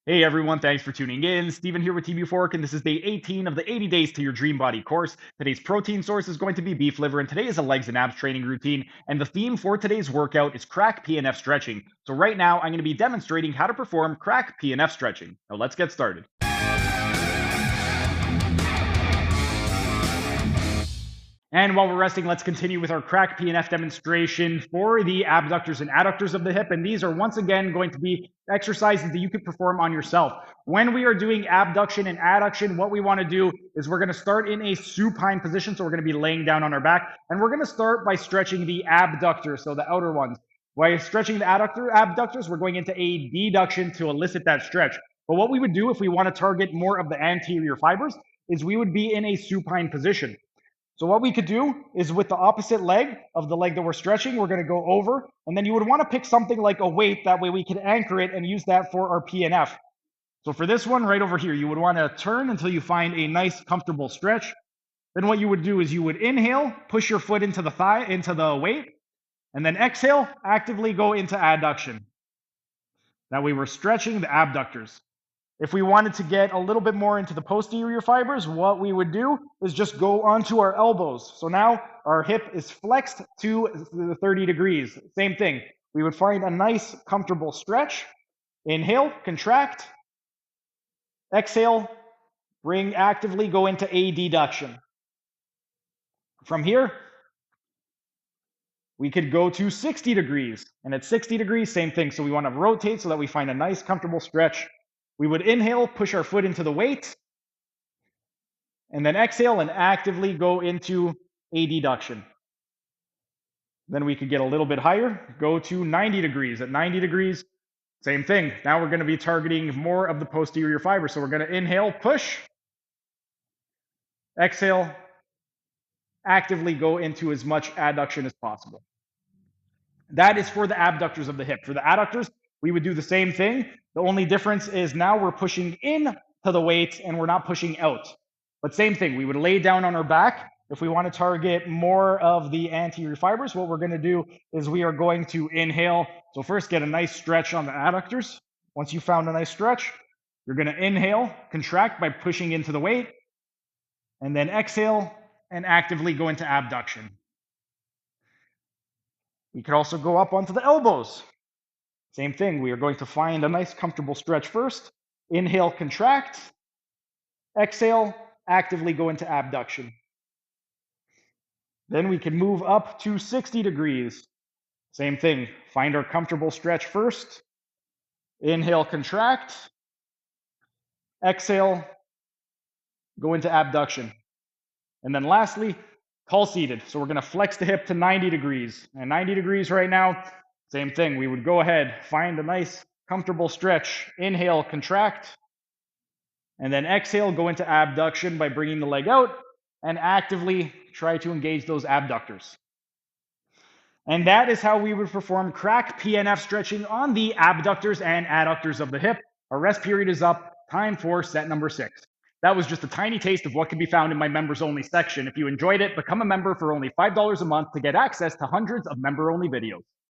Hey everyone, thanks for tuning in. Steven here with Team Euphoric, and this is day 18 of the 80 Days to Your Dream Body course. Today's protein source is going to be beef liver, and today is a legs and abs training routine. And the theme for today's workout is CRAC PNF stretching. So right now, I'm going to be demonstrating how to perform CRAC PNF stretching. Now let's get started. And while we're resting, let's continue with our CRAC PNF demonstration for the abductors and adductors of the hip. And these are once again going to be exercises that you can perform on yourself. When we are doing abduction and adduction, what we want to do is we're going to start in a supine position. So we're going to be laying down on our back. And we're going to start by stretching the abductors, so the outer ones. By stretching the abductors, we're going into a deduction to elicit that stretch. But what we would do if we want to target more of the anterior fibers is we would be in a supine position. So what we could do is with the opposite leg of the leg that we're stretching, we're going to go over, and then you would want to pick something like a weight. That way we can anchor it and use that for our PNF. So for this one right over here, you would want to turn until you find a nice comfortable stretch. Then what you would do is you would inhale, push your foot into the thigh, into the weight, and then exhale, actively go into adduction. That way we're stretching the abductors. If we wanted to get a little bit more into the posterior fibers, what we would do is just go onto our elbows. So now our hip is flexed to the 30 degrees. Same thing. We would find a nice, comfortable stretch. Inhale, contract. Exhale, actively go into a deduction. From here, we could go to 60 degrees. And at 60 degrees, same thing. So we want to rotate so that we find a nice, comfortable stretch. We would inhale, push our foot into the weight, and then exhale and actively go into a deduction. Then we could get a little bit higher, go to 90 degrees. At 90 degrees, same thing. Now we're going to be targeting more of the posterior fiber. So we're going to inhale, push, exhale, actively go into as much adduction as possible. That is for the abductors of the hip. For the adductors, we would do the same thing. The only difference is now we're pushing in to the weight and we're not pushing out. But same thing, we would lay down on our back. If we want to target more of the anterior fibers, what we're going to do is we are going to inhale. So first get a nice stretch on the adductors. Once you found a nice stretch, you're going to inhale, contract by pushing into the weight, and then exhale and actively go into abduction. We could also go up onto the elbows. Same thing, we are going to find a nice comfortable stretch first. Inhale, contract. Exhale, actively go into abduction. Then we can move up to 60 degrees. Same thing, find our comfortable stretch first. Inhale, contract. Exhale, go into abduction. And then lastly, tall seated. So we're going to flex the hip to 90 degrees. And 90 degrees right now, same thing. We would go ahead, find a nice, comfortable stretch. Inhale, contract. And then exhale, go into abduction by bringing the leg out and actively try to engage those abductors. And that is how we would perform CRAC PNF stretching on the abductors and adductors of the hip. Our rest period is up. Time for set number 6. That was just a tiny taste of what can be found in my members only section. If you enjoyed it, become a member for only $5 a month to get access to hundreds of member only videos.